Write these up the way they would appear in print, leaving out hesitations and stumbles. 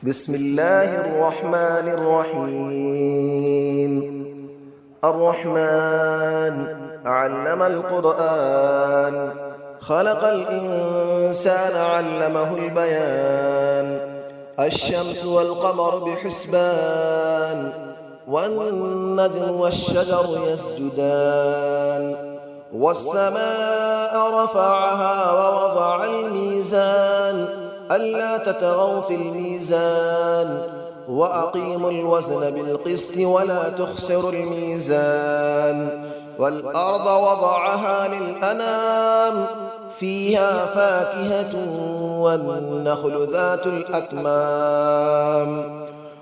بسم الله الرحمن الرحيم. الرحمن علم القرآن، خلق الإنسان علمه البيان. الشمس والقمر بحسبان، والنجم والشجر يسجدان. والسماء رفعها ووضع الميزان، ألا تطغوا في الميزان، وأقيموا الوزن بالقسط ولا تخسروا الميزان. والأرض وضعها للأنام، فيها فاكهة والنخل ذات الأكمام،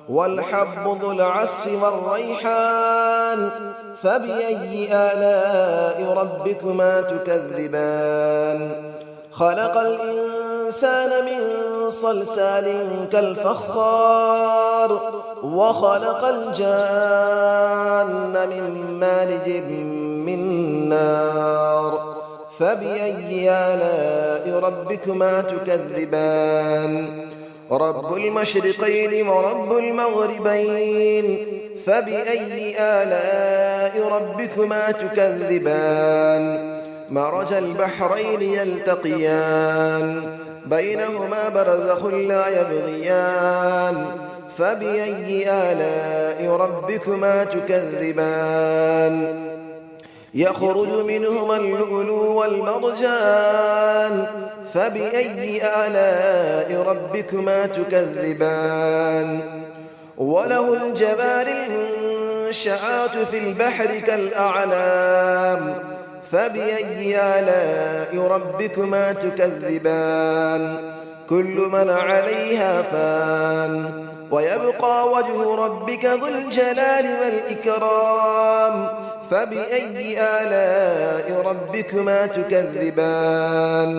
والحب ذو العصف والريحان. فبأي آلاء ربكما تكذبان؟ خلق الإنسان من صلصال كالفخار، وخلق الجان من مارج من نار. فبأي آلاء ربكما تكذبان؟ رب المشرقين ورب المغربين. فبأي آلاء ربكما تكذبان؟ مرج البحرين يلتقيان، بينهما برزخ لا يبغيان. فبأي آلاء ربكما تكذبان؟ يخرج منهما اللؤلؤ والمرجان. فبأي آلاء ربكما تكذبان؟ وله الجوار المنشآت في البحر كالأعلام. فبأي آلاء ربكما تكذبان؟ كل من عليها فان، ويبقى وجه ربك ذو الجلال والإكرام. فبأي آلاء ربكما تكذبان؟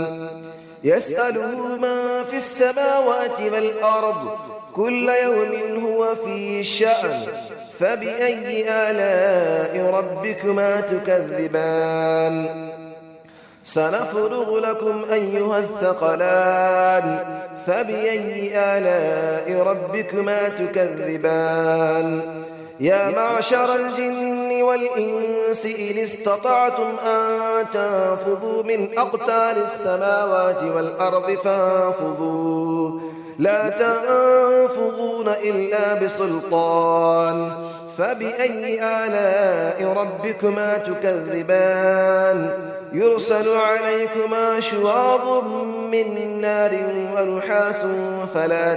يسأله من في السماوات والأرض، كل يوم هو في شأن. فبأي آلاء ربكما تكذبان؟ سنفرغ لكم أيها الثقلان. فبأي آلاء ربكما تكذبان؟ يا معشر الجن والإنس إن استطعتم أن تنفذوا من أقطار السماوات والأرض فانفذوا، لا تنفذون إلا بسلطان. فبأي آلاء ربكما تكذبان؟ يرسل عليكما شواظ من نار ونحاس فلا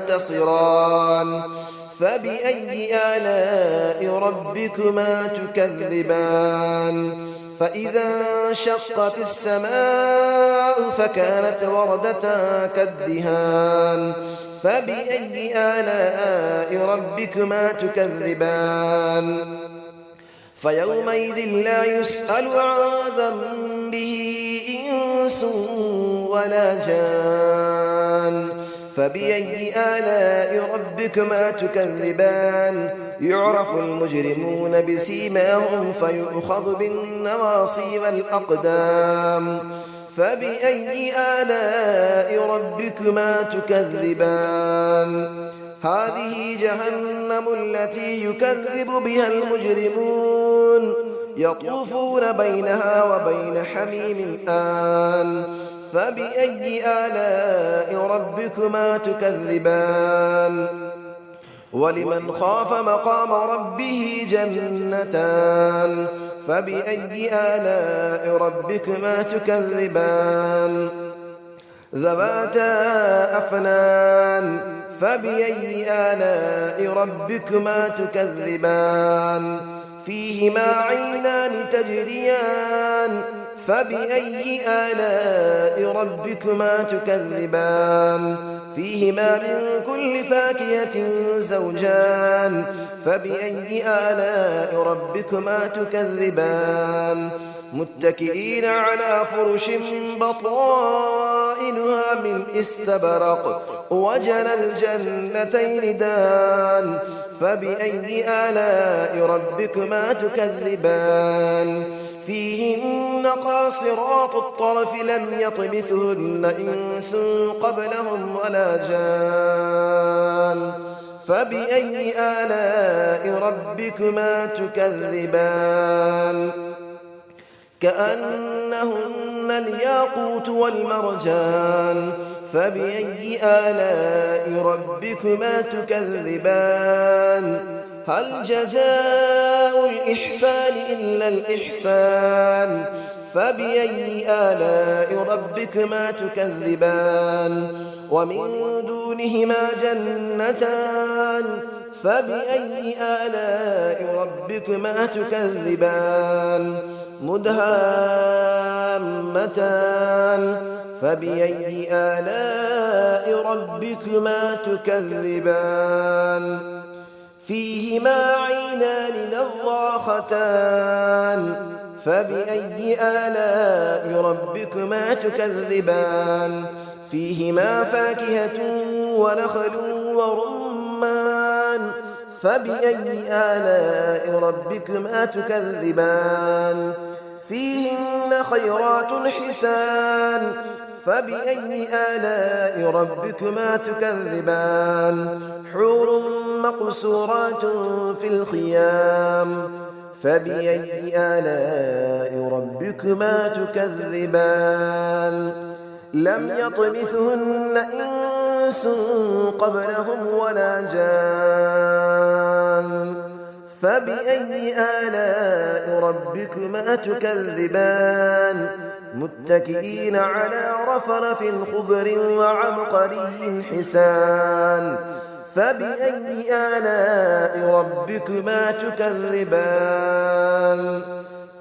تنتصران. فبأي آلاء ربكما تكذبان؟ فإذا انشقت السماء فكانت وردة كالدهان. فبأي آلاء ربكما تكذبان؟ فيومئذ لا يسأل عن ذنبه إنس ولا جان. فبأي آلاء ربكما تكذبان؟ يعرف المجرمون بسيماهم فيؤخذ بالنواصي والأقدام. فبأي آلاء ربكما تكذبان؟ هذه جهنم التي يكذب بها المجرمون، يطوفون بينها وبين حميم آن. فبأي آلاء ربكما تكذبان؟ ولمن خاف مقام ربه جنتان. فبأي آلاء ربكما تكذبان؟ ذواتا أفنان. فبأي آلاء ربكما تكذبان؟ فيهما عينان تجريان. فبأي آلاء ربكما تكذبان؟ فيهما من كل فاكهة زوجان. فبأي آلاء ربكما تكذبان؟ متكئين على فرش بطائنها من استبرق، وجنى الجنتين دان. فبأي آلاء ربكما تكذبان؟ فيهن قاصرات الطرف لم يطمثهن إنس قبلهم ولا جان. فبأي آلاء ربكما تكذبان كأنهن الياقوت والمرجان فبأي آلاء ربكما تكذبان هل جزاء الإحسان إلا الإحسان فبأي آلاء ربكما تكذبان ومن دونهما جنتان فبأي آلاء ربكما تكذبان مدهامتان فبأي آلاء ربكما تكذبان فيهما عينان نضاختان فبأي آلاء ربكما تكذبان فيهما فاكهة ونخل ورمان فبأي آلاء ربكما تكذبان فيهن خيرات حسان فبأي آلاء ربكما تكذبان حور مقصورات في الخيام فبأي آلاء ربكما تكذبان لم يطمثهن إنس قبلهم ولا جان فبأي آلاء ربكما تكذبان متكئين على رفرف خضر وعبقري حسان فبأي آلاء ربكما تكذبان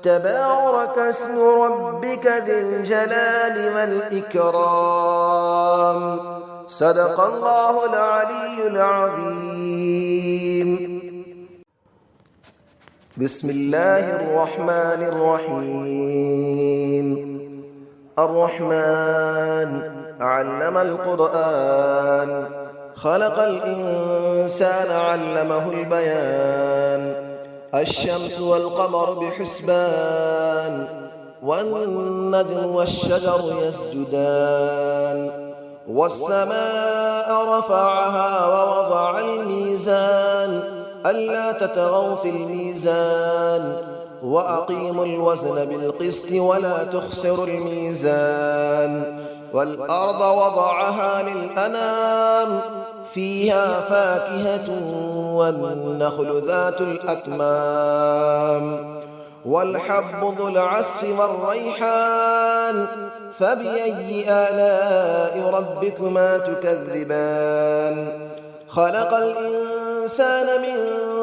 تبارك اسم ربك ذي الجلال والإكرام صدق الله العلي العظيم بسم الله الرحمن الرحيم الرحمن علم القرآن خلق الإنسان علمه البيان الشمس والقمر بحسبان والنجم والشجر يسجدان والسماء رفعها ووضع الميزان ألا تطغوا في الميزان وأقيموا الوزن بالقسط ولا تخسروا الميزان والأرض وضعها للأنام فيها فاكهة والنخل ذات الأكمام والحب ذو العصف والريحان فبأي آلاء ربكما تكذبان خلق الإنسان من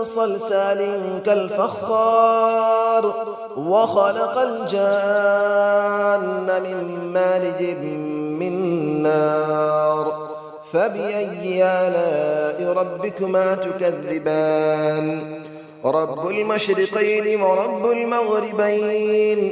صلصال كالفخار وخلق الجان من مارج من نار فبأي آلاء ربكما تكذبان رب المشرقين ورب المغربين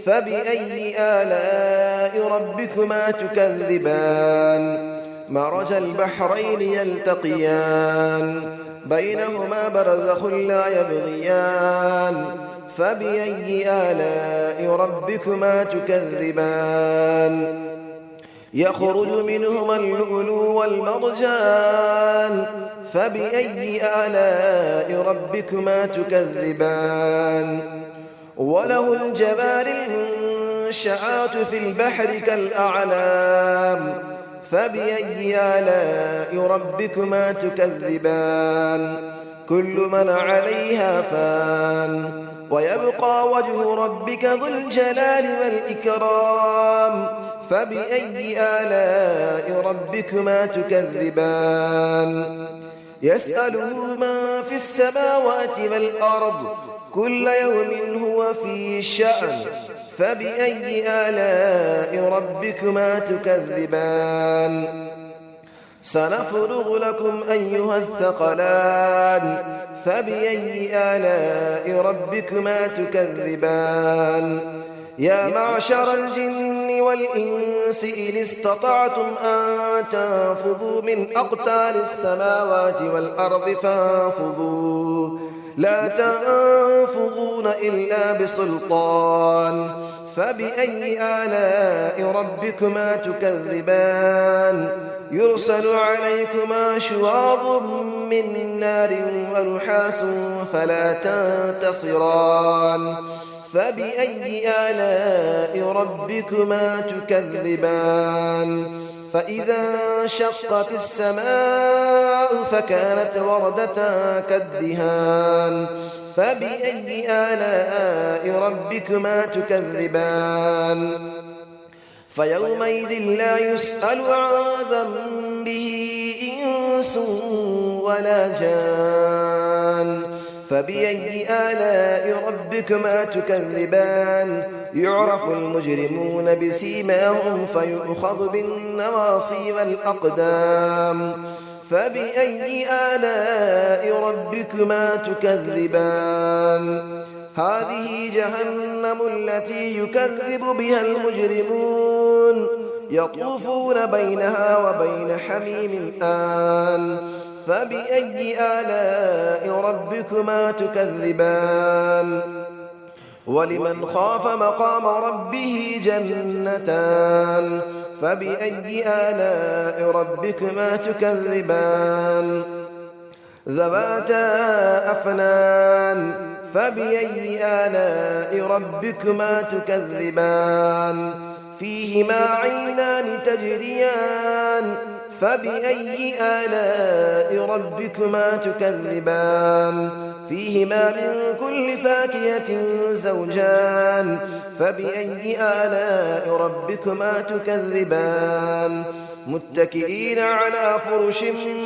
فبأي آلاء ربكما تكذبان مرج البحرين يلتقيان بينهما برزخ لا يبغيان فبأي آلاء ربكما تكذبان يخرج منهما اللؤلؤ والمرجان فبأي آلاء ربكما تكذبان وله الجبال المنشآت في البحر كالأعلام فبأي آلاء ربكما تكذبان كل من عليها فان ويبقى وجه ربك ذو الجلال والإكرام فبأي آلاء ربكما تكذبان يسأله من في السماوات والأرض كل يوم هو في شأن فبأي آلاء ربكما تكذبان سنفرغ لكم أيها الثقلان فبأي آلاء ربكما تكذبان يا معشر الجن والإنس إن استطعتم أن تنفذوا من أقطار السماوات والأرض فانفذوا لا تنفذون إلا بسلطان فبأي آلاء ربكما تكذبان يرسل عليكما شواظ من نار ونحاس فلا تنتصران فبأي آلاء ربكما تكذبان فإذا انشقت السماء فكانت وردة كالدهان فبأي آلاء ربكما تكذبان فيومئذ لا يسأل عن ذنبه إنس ولا جان فبأي آلاء ربكما تكذبان يعرف المجرمون بسيماهم فيؤخذ بالنواصي والأقدام فبأي آلاء ربكما تكذبان هذه جهنم التي يكذب بها المجرمون يطوفون بينها وبين حميم آن فبأي آلاء ربكما تكذبان ولمن خاف مقام ربه جنتان فبأي آلاء ربكما تكذبان ذواتا أفنان فبأي آلاء ربكما تكذبان فيهما عينان تجريان فبأي آلاء ربكما تكذبان فيهما من كل فاكهة زوجان فبأي آلاء ربكما تكذبان متكئين على فرش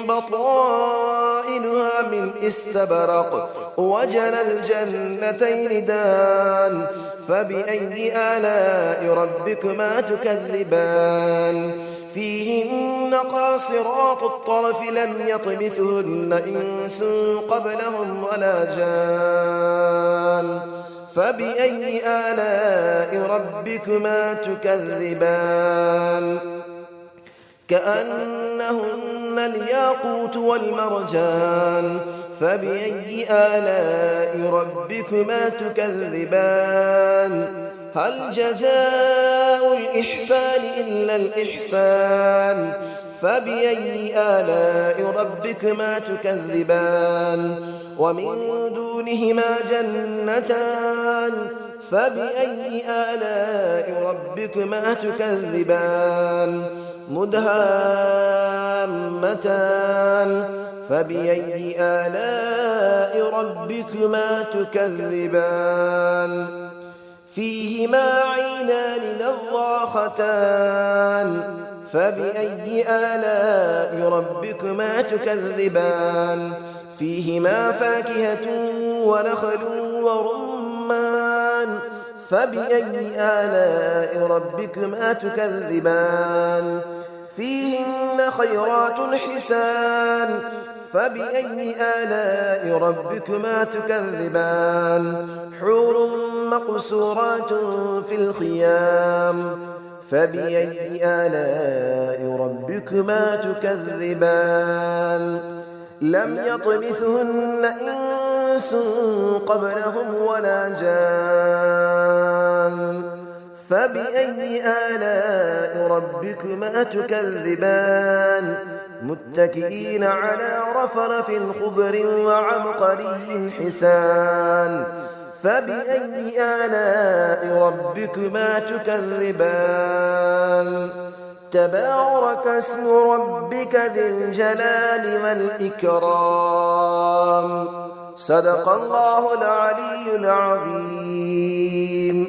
بطائنها من استبرق وجنى الجنتين دان فبأي آلاء ربكما تكذبان فيهن قاصرات الطرف لم يطمثهن إنس قبلهم ولا جان فبأي آلاء ربكما تكذبان كأنهن الياقوت والمرجان فبأي آلاء ربكما تكذبان هل جزاء الإحسان إلا الإحسان فبأي آلاء ربكما تكذبان ومن دونهما جنتان فبأي آلاء ربكما تكذبان مدهامتان فبأي آلاء ربكما تكذبان فيهما عينان نضاختان فبأي آلاء ربكما تكذبان فيهما فاكهة ونخل ورمان فبأي آلاء ربكما تكذبان فيهن خيرات حسان فبأي آلاء ربكما تكذبان حور مقصورات في الخيام فبأي آلاء ربكما تكذبان لم يطمثهن إنس قبلهم ولا جان فبأي آلاء ربكما تكذبان متكئين على رفرف خضر وعبقري حسان فبأي آلاء ربكما تكذبان تبارك اسم ربك ذي الجلال والإكرام صدق الله العلي العظيم.